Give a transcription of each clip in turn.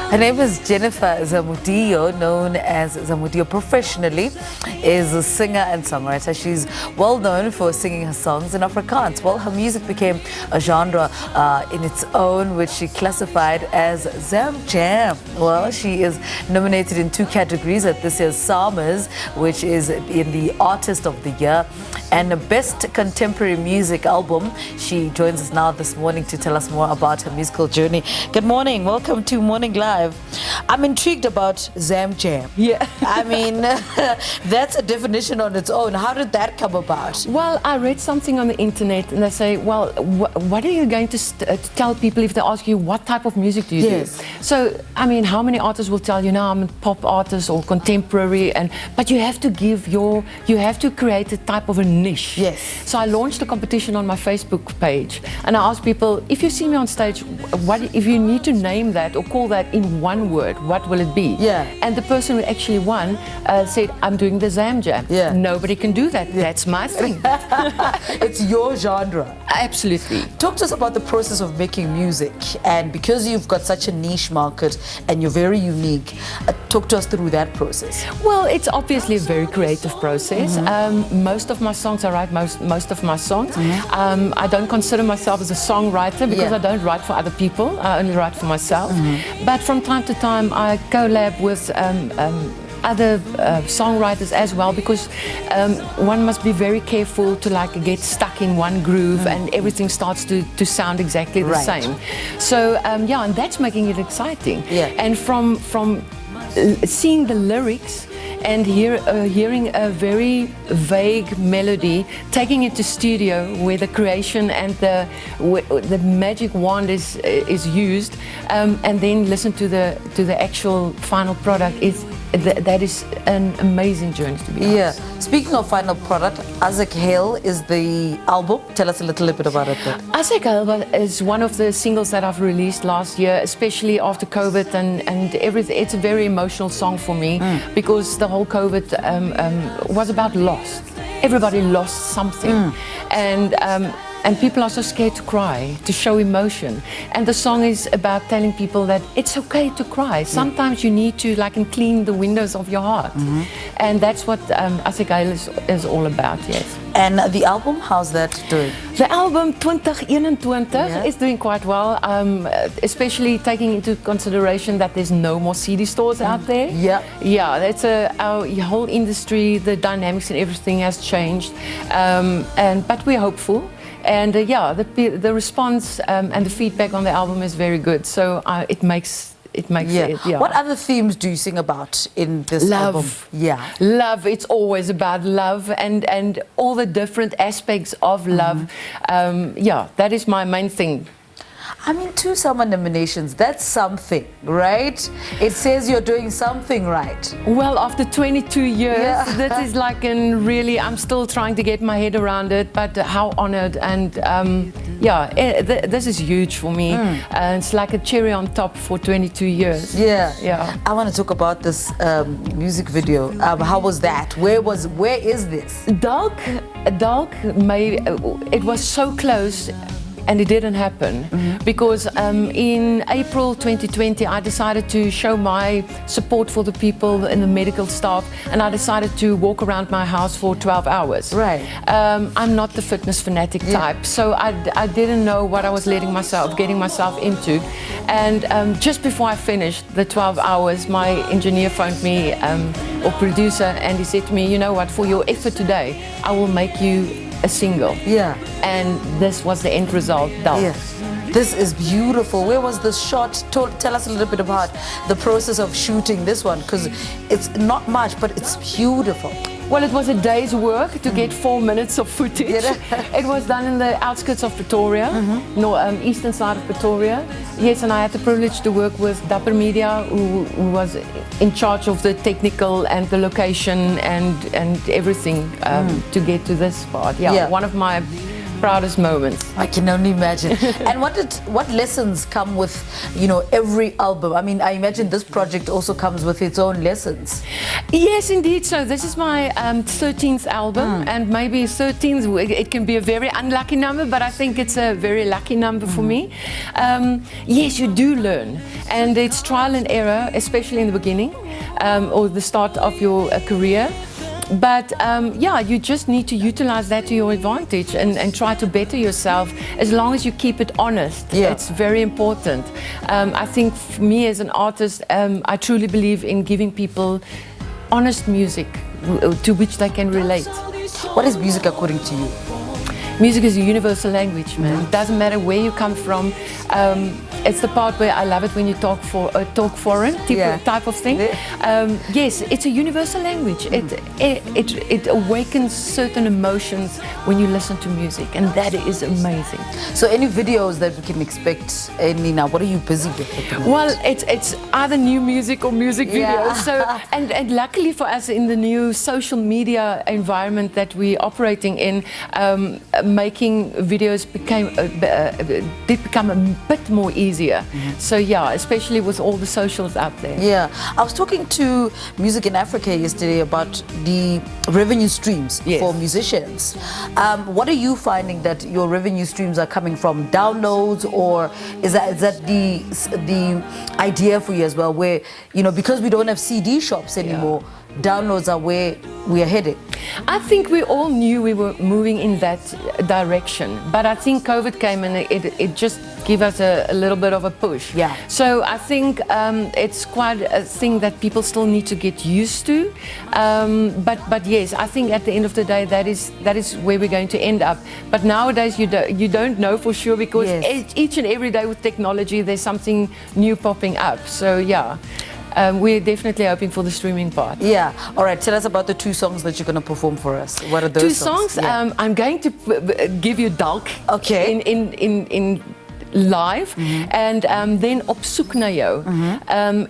Her name is Jennifer Zamudio, known as Zamudio professionally, is a singer and songwriter. She's well known for singing her songs in Afrikaans. Well, her music became a genre in its own, which she classified as ZAMJAM. Well, she is nominated in 2 categories at this year's SABC, which is in the Artist of the Year and the Best Contemporary Music Album. She joins us now this morning to tell us more about her musical journey. Good morning. Welcome to Morning Live. I'm intrigued about ZAMJAM. Yeah. I mean, that's a definition on its own. How did that come about? Well, I read something on the internet and they say, well, what are you going to tell people if they ask you what type of music do you do? So, I mean, how many artists will tell you, now I'm a pop artist or contemporary, but you have to you have to create a type of a niche. Yes. So I launched a competition on my Facebook page and I asked people, if you see me on stage, if you need to name that or call that in one word, what will it be? Yeah. And the person who actually won said, I'm doing the ZAMJAM. Yeah. Nobody can do that. That's my thing. It's your genre. Absolutely. Talk to us about the process of making music, and because you've got such a niche market and you're very unique, talk to us through that process. Well, it's obviously a very creative process. Most of my songs, I write most of my songs. I don't consider myself as a songwriter because I don't write for other people. I only write for myself. But from time to time, I collab with other songwriters as well, because one must be very careful to get stuck in one groove and everything starts to sound exactly the same. So yeah, and that's making it exciting. Yeah. And from seeing the lyrics and hearing a very vague melody, taking it to studio where the creation and the magic wand is used, and then listen to the actual final product, that is an amazing journey to be honest. Yeah. Speaking of final product, Azek Hail is the album. Tell us a little bit about it. Azek Hail is one of the singles that I've released last year, especially after COVID and everything. It's a very emotional song for me because the whole COVID was about loss. Everybody lost something. And people are so scared to cry, to show emotion. And the song is about telling people that it's okay to cry. Sometimes you need to clean the windows of your heart. And that's what Azek Hail is all about, yes. And the album, how's that doing? The album 2021 is doing quite well, especially taking into consideration that there's no more CD stores out there. Yeah. Yeah, that's our whole industry, the dynamics and everything has changed. But we're hopeful. And yeah, the response and the feedback on the album is very good. So it makes it. Yeah. What other themes do you sing about in this album? Yeah. Love. It's always about love and all the different aspects of love. Yeah, that is my main thing. I mean, 2 summer nominations, that's something, right? It says you're doing something right. Well, after 22 years, that is really, I'm still trying to get my head around it, but how honored, and yeah, this is huge for me. It's like a cherry on top for 22 years. Yeah. I want to talk about this music video. How was that? Where is this? Dalk, it was so close. And it didn't happen because in April 2020 I decided to show my support for the people in the medical staff, and I decided to walk around my house for 12 hours. Right. I'm not the fitness fanatic type, so I didn't know what I was getting myself into. And just before I finished the 12 hours, my engineer phoned me, or producer, and he said to me, you know what, for your effort today, I will make you a single. Yeah. And this was the end result. Yeah. This is beautiful. Where was this shot? Tell us a little bit about the process of shooting this one, because it's not much, but it's beautiful. Well, it was a day's work to get 4 minutes of footage. It was done in the outskirts of Pretoria, eastern side of Pretoria. Yes, and I had the privilege to work with Dapper Media, who was in charge of the technical and the location and everything to get to this part. Yeah, one of my proudest moments. I can only imagine. And what lessons come with, you know, every album? I mean, I imagine this project also comes with its own lessons. Yes, indeed. So this is my 13th album, and maybe 13th, it can be a very unlucky number, but I think it's a very lucky number for me. Yes, you do learn, and it's trial and error, especially in the beginning or the start of your career. But yeah, you just need to utilize that to your advantage and try to better yourself as long as you keep it honest. Yeah. It's very important. I think for me as an artist, I truly believe in giving people honest music to which they can relate. What is music according to you? Music is a universal language, man. It doesn't matter where you come from. It's the part where I love it when you talk foreign type of thing. Yes, it's a universal language. It awakens certain emotions when you listen to music, and that is amazing. So, any videos that we can expect? Nina, what are you busy with at the moment? Well, it's either new music or music videos. So, and luckily for us in the new social media environment that we're operating in, making videos did become a bit more easier. So yeah, especially with all the socials out there. Yeah, I was talking to Music in Africa yesterday about the revenue streams for musicians. What are you finding that your revenue streams are coming from? Downloads, or is that the idea for you as well, where, you know, because we don't have CD shops anymore, downloads are where we are headed? I think we all knew we were moving in that direction, but I think COVID came and it just gave us a little bit of a push. Yeah. So I think it's quite a thing that people still need to get used to. But yes, I think at the end of the day that is where we're going to end up. But nowadays you don't know for sure, because each and every day with technology there's something new popping up. So yeah. We're definitely hoping for the streaming part. Yeah. All right. Tell us about the 2 songs that you're going to perform for us. What are those 2 songs? Yeah. I'm going to give you Dalk. Okay. In live, and then Op Soek Na Jou.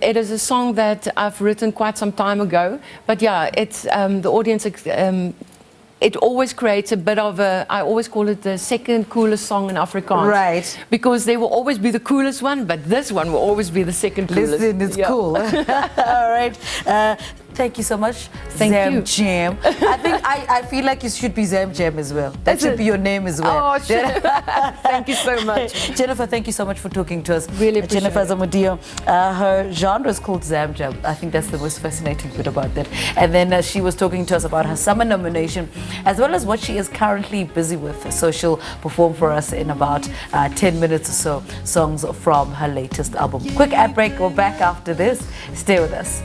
It is a song that I've written quite some time ago, but yeah, it's the audience. It always creates a bit of I always call it the second coolest song in Afrikaans. Right. Because they will always be the coolest one, but this one will always be the second coolest. Listen, it's cool. All right. Thank you so much. Thank you. ZAMJAM. I feel like it should be ZAMJAM as well. That should be your name as well. Oh, sure. Thank you so much. Jennifer, thank you so much for talking to us. Really appreciate Jennifer it. Zamudio. Her genre is called ZAMJAM. I think that's the most fascinating bit about that. And then she was talking to us about her summer nomination, as well as what she is currently busy with. So she'll perform for us in about 10 minutes or so, songs from her latest album. Quick ad break. We're back after this. Stay with us.